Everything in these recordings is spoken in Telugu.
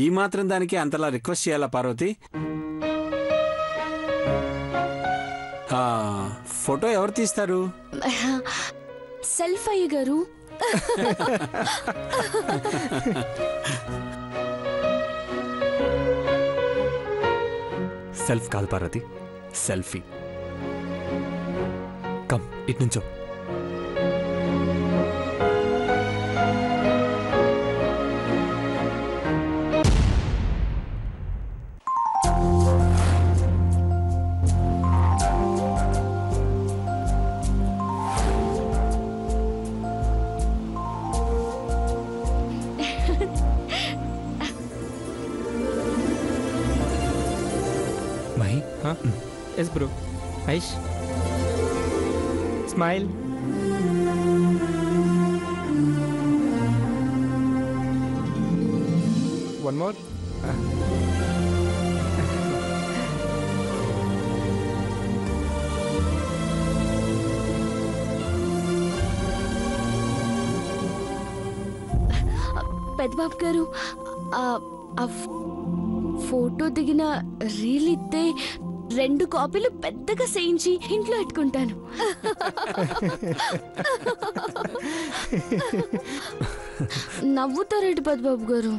ఈ మాత్రం దానికి అంతలా రిక్వెస్ట్ చేయాలా పార్వతి? ఫోటో ఎవరు తీస్తారు? సెల్ఫ్ అయ్య గారు. సెల్ఫ్ కాదు పార్వతి, సెల్ఫీ. కమ్ ఇటు నుంచో. Mahi, yes bro. Aish smile. One more. పెద్దబాబు గారు, ఫోటో దిగిన రీల్ ఇస్తే 2 కాపీలు పెద్దగా చేయించి ఇంట్లో పెట్టుకుంటాను. నవ్వుతారేంటి పెద్దబాబు గారు?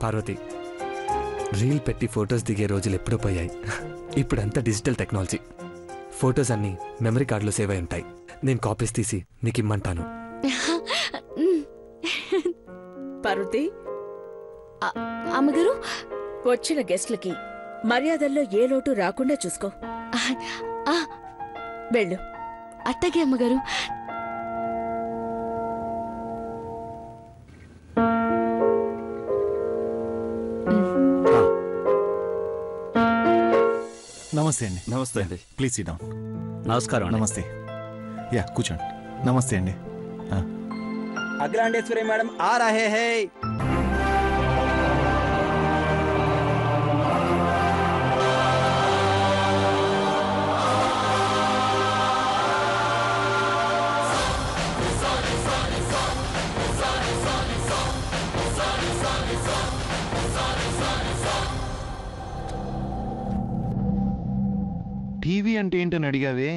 పార్వతి, రీల్ పెట్టి ఫొటోస్ దిగే రోజులు ఎప్పుడో పోయాయి. ఇప్పుడంతా డిజిటల్ టెక్నాలజీ. ఫొటోస్ అన్నీ మెమరీ కార్డులో సేవ్ అయి ఉంటాయి. నేను కాపీస్ తీసి నీకు ఇమ్మంటాను. పార్వతి, అమ్మగారు, వచ్చిన గెస్ట్లకి మర్యాదల్లో ఏ లోటు రాకుండా చూసుకో. వెళ్ళు. అట్టగే అమ్మగారు. నమస్తే అండి. నమస్తే అండి. Please SIT down. నమస్కారం. నమస్తే. యా కూర్చోండి. నమస్తే అండి. అఖిలాండేశ్వరి మేడం ఆ రహే హై. టీవీ అంటే ఏంటని అడిగావే?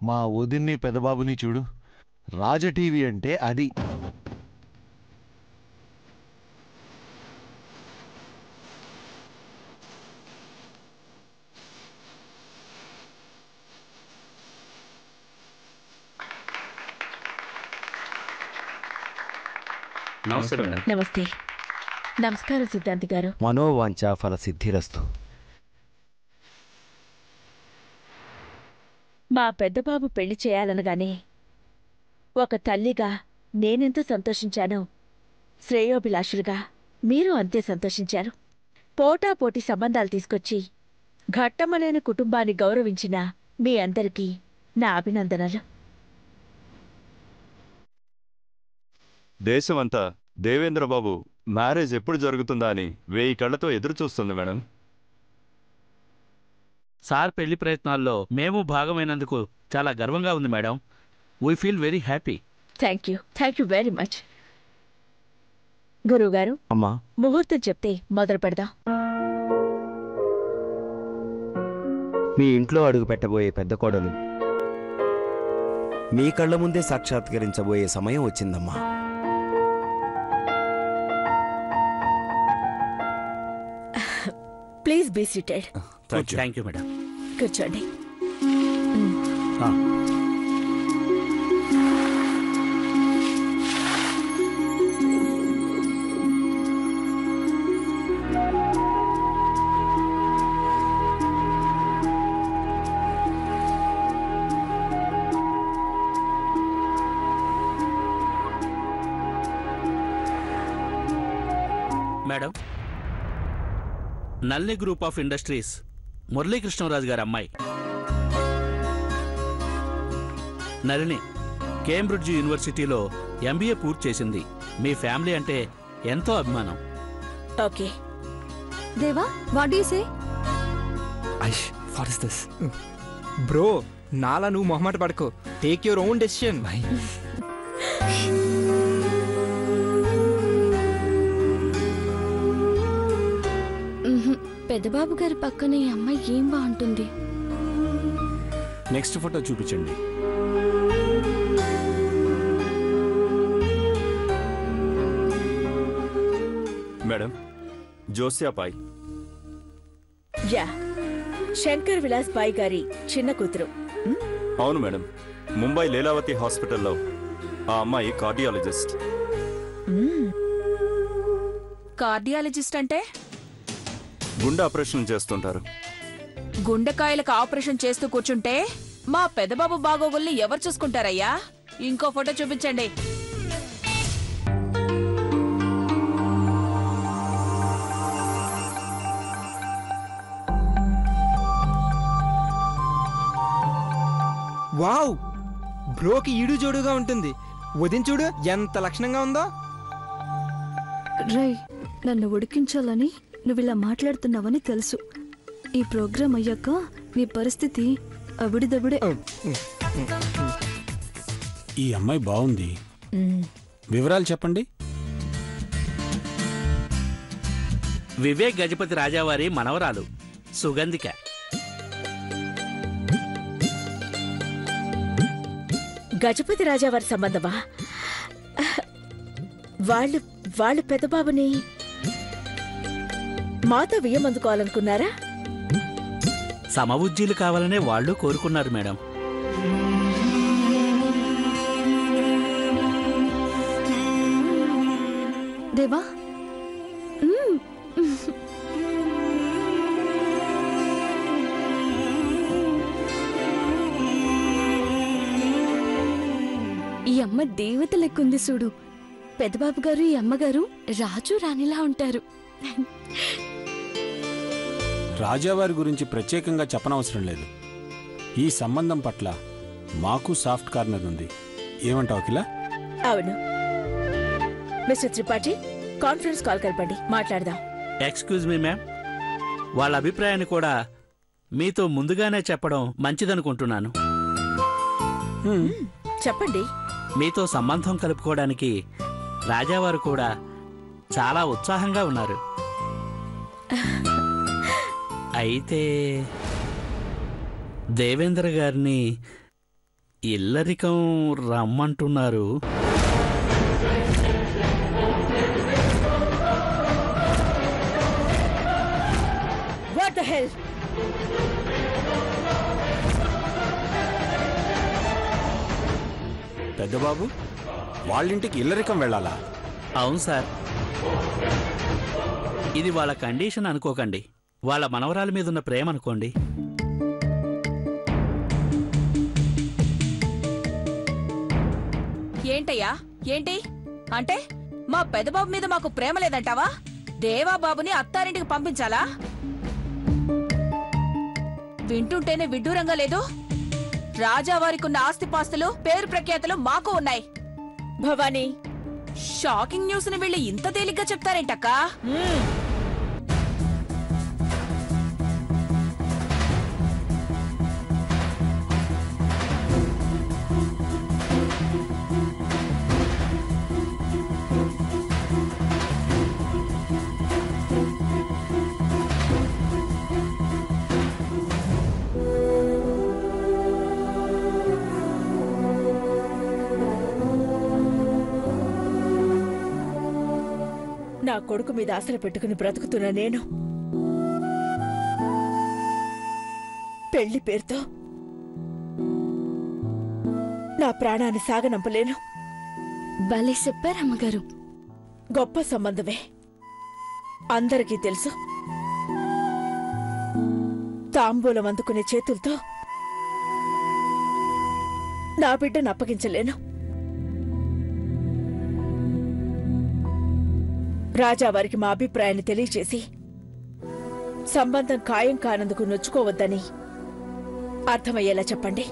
మా వదిన్ని పెదబాబుని చూడు. రాజ టీవీ అంటే అది. నమస్తే. నమస్కారం సిద్ధాంతి గారు. మనోవాంఛ ఫల సిద్ధిరస్తు. మా పెద్దబాబు పెళ్లి చేయాలనగానే ఒక తల్లిగా నేనెంత సంతోషించానో, శ్రేయోభిలాషులుగా మీరు అంతే సంతోషించారు. పోటాపోటీ సంబంధాలు తీసుకొచ్చి ఘట్టమలేని కుటుంబాన్ని గౌరవించిన మీ అందరికీ నా అభినందనలు. దేశమంతా దేవేంద్రబాబు మ్యారేజ్ ఎప్పుడు జరుగుతుందా అని 1000 కళ్ళతో ఎదురు చూస్తుంది మేడం. సార్ పెళ్లి ప్రయత్నాల్లో మేము భాగమైనందుకు చాలా గర్వంగా ఉంది madam. We feel very happy. Thank you very much. గురువుగారు, అమ్మా, ముహూర్తం చెప్తే మొదలు పెడదాం. మీ ఇంట్లో అడుగు పెట్టబోయే పెద్ద కోడలు మీ కళ్ళ ముందే సాక్షాత్కరించబోయే సమయం వచ్చిందమ్మా. Please be seated. Thank you madam. కూర్చోండి. Madam, Nalli group of industries Muralikrishnaraju గారి అమ్మాయి నళిని కేంబ్రిడ్జ్ యూనివర్సిటీలో MBA పూర్తి చేసింది. మీ ఫ్యామిలీ అంటే ఎంతో అభిమానం. Okay Deva, what do you say? Aish, what is this? Bro, నాలా నువ్వు మొహమాట పడకు. Take your own decision. పెద్దబాబు గారి పక్కన ఈ అమ్మాయి ఏం బాగుంటుంది. నెక్స్ట్ ఫోటో చూపించండి. మేడం, జోసియా పాయ్. యా, శంకర్ విలాస్ బాయ్ గారి చిన్న కూతురు. అవును మేడం, ముంబై లీలావతి హాస్పిటల్లో ఆ అమ్మాయి కార్డియాలజిస్ట్. కార్డియాలజిస్ట్ అంటే గుండె ఆపరేషన్ చేస్తుంటారు. గుండెకాయలకు ఆపరేషన్ చేస్తూ కూర్చుంటే మా పెద్దబాబు బాగోగుల్ని ఎవరు చూసుకుంటారయ్యా? ఇంకో ఫోటో చూపించండి. వావ్, బ్రోకి ఈడు జోడుగా ఉంటుంది. వదిన చూడు ఎంత లక్షణంగా ఉందో. రై, నన్ను ఉడికించాలని నువ్వు ఇలా మాట్లాడుతున్నావని తెలుసు. ఈ ప్రోగ్రాం అయ్యాక నీ పరిస్థితి అవిడిదవిడే. ఈ అమ్మాయి బాగుంది. వివరాలు చెప్పండి. వివేక్ గజపతి రాజావారి మనవరాలు సుగంధిక. గజపతి రాజావారి సంబంధమా? వాళ్ళు పెద్దబాబుని మాతో వియ్యమందుకోవాలనుకున్నారా? సమవుజ్జీలు కావాలనే వాళ్ళు కోరుకున్నారు మేడం. దేవా, ఈ అమ్మ దేవత లెక్కుంది చూడు. పెద్దబాబు గారు ఈ అమ్మగారు రాజు రాణిలా ఉంటారు. రాజావారి గురించి ప్రత్యేకంగా చెప్పనవసరం లేదు. ఈ సంబంధం పట్ల మాకు సాఫ్ట్ కార్నర్ ఉంది. ఏమంటావు అఖిల? అవును. మిస్టర్ త్రిపాఠి, కాన్ఫరెన్స్ కాల్ కలపండి, మాట్లాడదాం. ఎక్స్క్యూజ్ మీ మ్యామ్, వాళ్ళ అభిప్రాయాన్ని కూడా మీతో ముందుగానే చెప్పడం మంచిదనుకుంటున్నాను. చెప్పండి. మీతో సంబంధం కలుపుకోవడానికి రాజావారు కూడా చాలా ఉత్సాహంగా ఉన్నారు. అయితే దేవేంద్ర గారిని ఇల్లరికం రమ్మంటున్నారు. What the hell? పెద్దబాబు వాళ్ళింటికి ఇల్లరికం వెళ్ళాలా? అవును సార్. ఇది వాళ్ళ కండిషన్ అనుకోకండి, వాళ్ళ మనవరాల మీదున్న ప్రేమ అనుకోండి. ఏంటయ్యా, ఏంటి అంటే మా పెద్దబాబు మీద మాకు ప్రేమ లేదంటావా? దేవాబాబుని అత్తారింటికి పంపించాలా? వింటుంటేనే విడ్డూరంగా లేదు. రాజావారికున్న ఆస్తిపాస్తులు, పేరు ప్రఖ్యాతులు మాకు ఉన్నాయి. భవానీ, షాకింగ్ న్యూస్ ని వీళ్ళు ఇంత తేలిగ్గా చెప్తారేంటక్కా? నా కొడుకు మీద ఆశలు పెట్టుకుని బ్రతుకుతున్నా నేను పెళ్లి పేరుతో నా ప్రాణాన్ని సాగనంపలేను. భలే చెప్పారు అమ్మగారు. గొప్ప సంబంధమే, అందరికీ తెలుసు. తాంబూలం అందుకునే చేతులతో నా బిడ్డను అప్పగించలేను. రాజావారికి మా అభిప్రాయాన్ని తెలియచేసి సంబంధం ఖాయం కానందుకు నొచ్చుకోవద్దని అర్థమయ్యేలా చెప్పండి.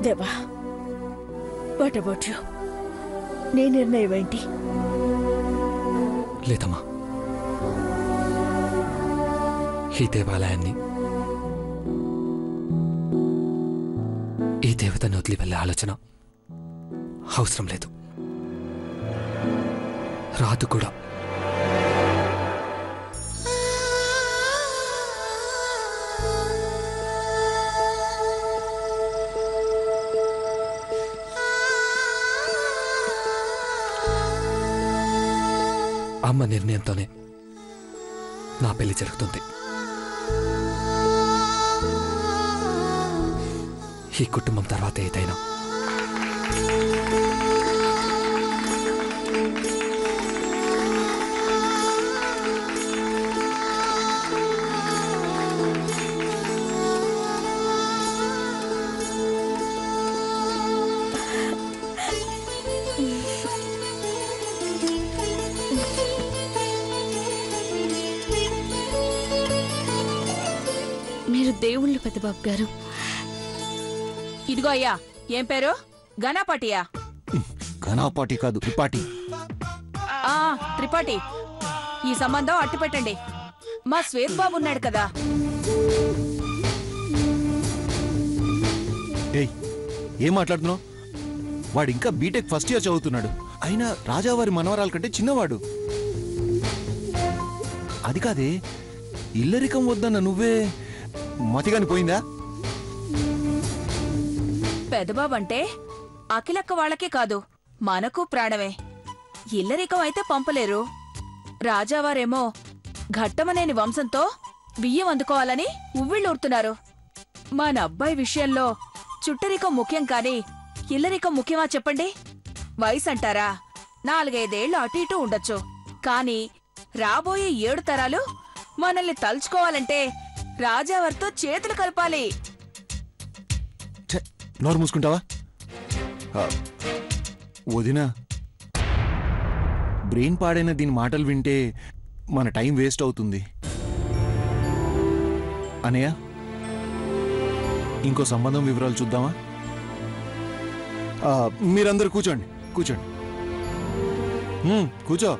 దేవా, వాట్ అబౌట్ యూ? నీ నిర్ణయం ఏంటి? లేదమ్మా, ఈ దేవాలయాన్ని, ఈ దేవతను వదిలి వెళ్ళే ఆలోచన అవసరం లేదు, రాదు కూడా. కుటుంబ నిర్ణయంతోనే నా పెళ్లి జరుగుతుంది. ఈ కుటుంబం తర్వాత ఏదైనా. మీరు దేవుళ్ళు పెద్దబాబు గారు. ఇదిగో అయ్యా, ఏం పేరు? గణపాటియా? ఘనాపాటి కాదు, త్రిపాఠి. త్రిపాఠి, ఈ సంబంధం అట్టు పెట్టండి. మా శ్వేత్ బాబు ఉన్నాడు కదా. ఏయ్, ఏం మాట్లాడుతున్నావు? వాడు ఇంకా బీటెక్ ఫస్ట్ ఇయర్ చదువుతున్నాడు. అయినా రాజావారి మనవరాల కంటే చిన్నవాడు. అది కాదే, ఇల్లరికం వద్దన్న నువ్వే మతిగాని పోయిందా? పెద్దబాబు అంటే అఖిలక్క వాళ్ళకే కాదు, మనకు ప్రాణమే. ఇల్లరికం అయితే పంపలేరు. రాజావారేమో ఘట్టమనేని వంశంతో బియ్యం అందుకోవాలని ఉవ్విళ్ళూరుతున్నారు. మన అబ్బాయి విషయంలో చుట్టరికం ముఖ్యం కాని ఇల్లరికం ముఖ్యమా చెప్పండి? వయసు అంటారా, 4-5 ఏళ్లు అటు ఇటు ఉండొచ్చు. కాని రాబోయే 7 తరాలు మనల్ని తలుచుకోవాలంటే రాజావారితో చేతులు కలపాలి. నోరు మూసుకుంటావా? వదినా, బ్రెయిన్ పాడైన దీని మాటలు వింటే మన టైం వేస్ట్ అవుతుంది. అనయ్య, ఇంకో సంబంధం వివరాలు చూద్దామా? మీరందరూ కూర్చోండి, కూర్చోండి. కూర్చో.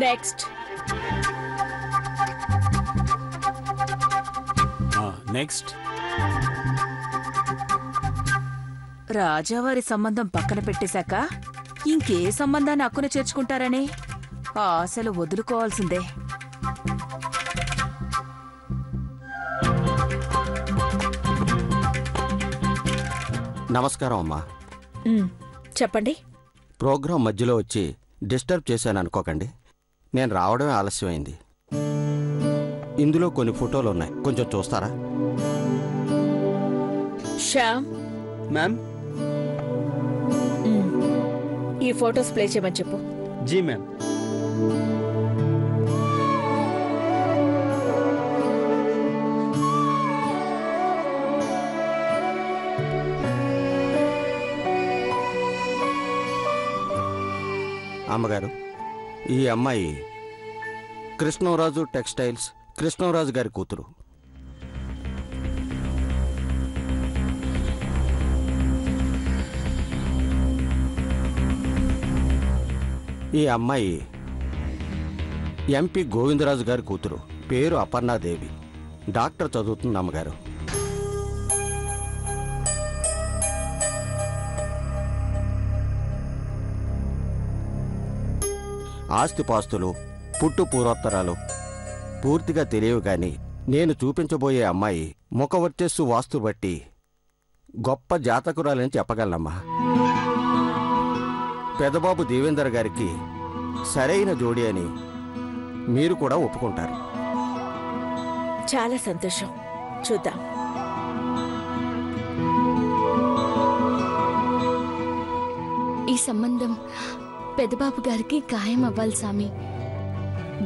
నెక్స్ట్. నెక్స్ట్. రాజావారి సంబంధం పక్కన పెట్టేశాక ఇంకే సంబంధాన్ని అక్కున చేర్చుకుంటారని ఆశలు వదులుకోవాల్సిందే. నమస్కారం అమ్మా. చెప్పండి. ప్రోగ్రాం మధ్యలో వచ్చి డిస్టర్బ్ చేశాను అనుకోకండి. నేను రావడమే ఆలస్యమైంది. ఇందులో కొన్ని ఫోటోలు ఉన్నాయి, కొంచెం చూస్తారా? శ్యామ్ మ్యామ్. ఈ ఫోటోస్ ప్లే చేయమని చెప్పు. జీ మ్యామ్. అమ్మగారు, ఈ అమ్మాయి కృష్ణరాజు టెక్స్టైల్స్ కృష్ణరాజు గారి కూతురు. ఈ అమ్మాయి ఎంపీ గోవిందరాజు గారి కూతురు. పేరు అపర్ణాదేవి. డాక్టర్ చదువుతుంది అమ్మగారు. ఆస్తిపాస్తులు పుట్టు పూర్వోత్తరాలు పూర్తిగా తెలియవు కానీ నేను చూపించబోయే అమ్మాయి ముఖవర్చస్సు వాస్తు బట్టి గొప్ప జాతకురాలని చెప్పగలనమ్మా. పెదబాబు దేవేందర్ గారికి సరైన జోడి అని మీరు కూడా ఒప్పుకుంటారు. చాలా సంతోషం. చూద్దాం. ఈ సంబంధం పెదబాబు గారికి ఖాయం అవ్వాలి సామి.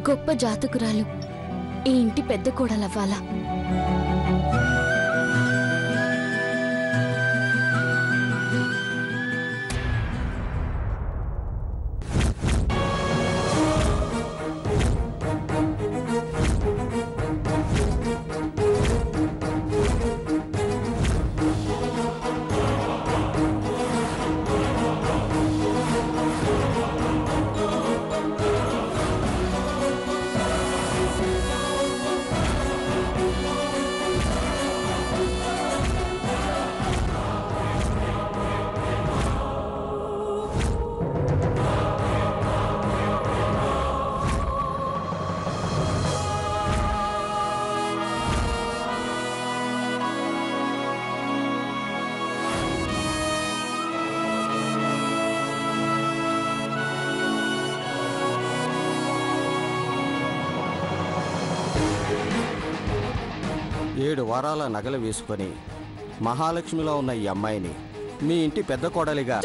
గొప్ప జాతకురాలు ఈ ఇంటి పెద్ద కోడలవ్వాలా. 7 వారాల నగలు వేసుకొని మహాలక్ష్మిలో ఉన్న ఈ అమ్మాయిని మీ ఇంటి పెద్ద కోడలిగా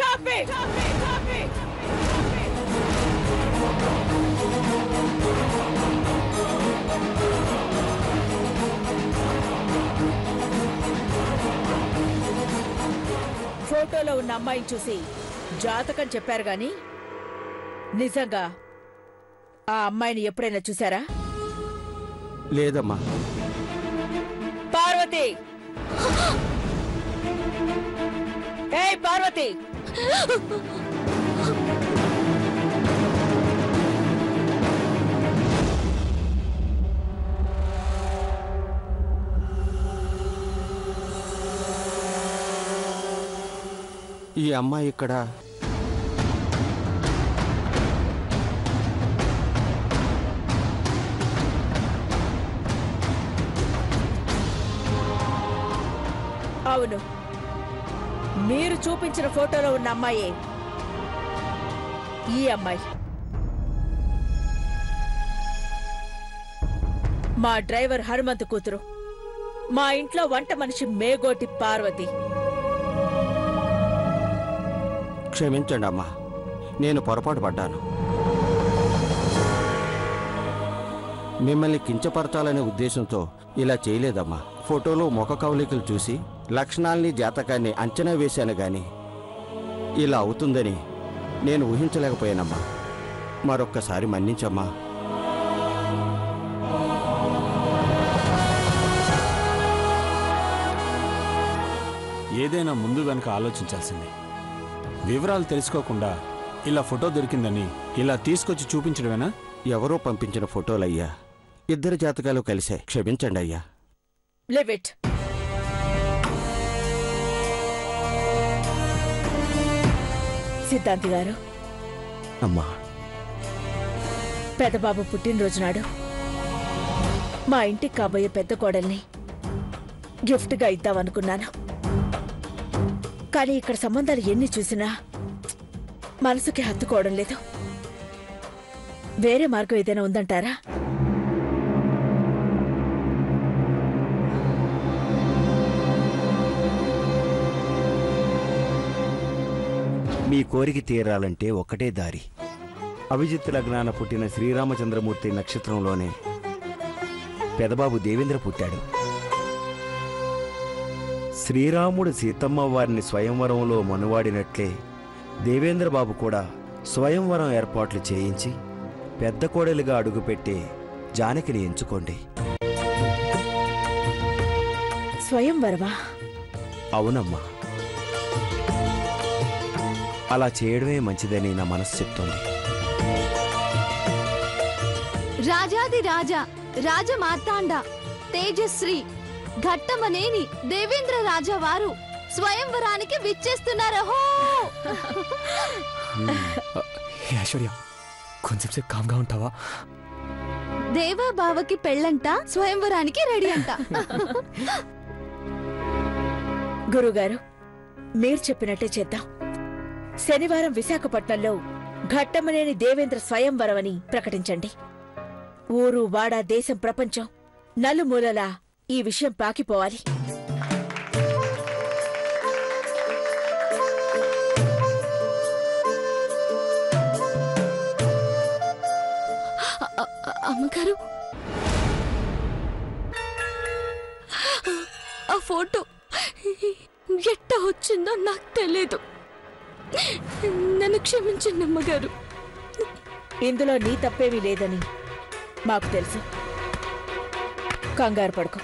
ఫోటోలో ఉన్న అమ్మాయిని చూసి జాతకం చెప్పారు గాని నిజంగా ఆ అమ్మాయిని ఎప్పుడైనా చూసారా? లేదమ్మా. పార్వతి! ఏయ్ పార్వతి! ఈ అమ్మాయి ఇక్కడ అవును, మీరు చూపించిన ఫోటోలో ఉన్న అమ్మాయే ఈ అమ్మాయి. మా డ్రైవర్ హనుమంత్ కూతురు, మా ఇంట్లో వంట మనిషి మేగోటి పార్వతి. క్షమించండి అమ్మా, నేను పొరపాటు పడ్డాను. మిమ్మల్ని కించపరచాలనే ఉద్దేశంతో ఇలా చేయలేదమ్మా. ఫోటోలో ముఖ కవలికలు చూసి లక్షణాల్ని జాతకాన్ని అంచనా వేశాను గాని ఇలా అవుతుందని నేను ఊహించలేకపోయానమ్మా. మరొక్కసారి మన్నించమ్మా. ఏదైనా ముందు వెనక ఆలోచించాల్సింది. వివరాలు తెలుసుకోకుండా ఇలా ఫోటో దొరికిందని ఇలా తీసుకొచ్చి చూపించడమేనా? ఎవరో పంపించిన ఫోటోలయ్యా. 2 జాతకాలు కలిసే. క్షమించండి అయ్యా. Live it. సిద్ధాంతి గారు, అమ్మా, పెద్దబాబు పుట్టినరోజు నాడు మా ఇంటికి కాబోయే పెద్ద కోడల్ని గిఫ్ట్గా ఇద్దామనుకున్నాను. కానీ ఇక్కడ సంబంధాలు ఎన్ని చూసినా మనసుకి హత్తుకోవడం లేదు. వేరే మార్గం ఏదైనా ఉందంటారా? మీ కోరిక తీరాలంటే ఒకటే దారి. అభిజిత్ లగ్నాన పుట్టిన శ్రీరామచంద్రమూర్తి నక్షత్రంలోనే పెదబాబు దేవేంద్ర పుట్టాడు. శ్రీరాముడు సీతమ్మ వారిని స్వయంవరంలో మనువాడినట్లే దేవేంద్రబాబు కూడా స్వయంవరం ఏర్పాట్లు చేయించి పెద్ద కోడలిగా అడుగుపెట్టే జానకిని ఎంచుకోండి. స్వయంవరమా? అవునమ్మా, అలా చేయడమే మంచిదని నా మనసు చెప్తోంది. రాజాది రాజా రాజమార్తాండ తేజశ్రీ ఘట్టమనేని దేవేంద్ర రాజా వారు స్వయంవరానికి విచ్చేస్తున్నారహో. ఐశ్వర్య, కొంచెం సేపు కామ్గా ఉంటావా? దేవా బావకి పెళ్ళంట, స్వయంవరానికి రెడీ అంట. గురుగారు, మీరు చెప్పినట్టే చేద్దాం. శనివారం విశాఖపట్నంలో ఘట్టమనేని దేవేంద్ర స్వయంవరం అని ప్రకటించండి. ఊరు వాడ దేశం ప్రపంచం నలుమూలలా ఈ విషయం పాకిపోవాలి. అమ్మగారు, ఆ ఫోటో ఎట్ట వచ్చిందో నాకు తెలియదు. నన్ను క్షమించండి అమ్మగారు. ఇందులో నీ తప్పేమీ లేదని మాకు తెలుసు. కంగారు పడుకో.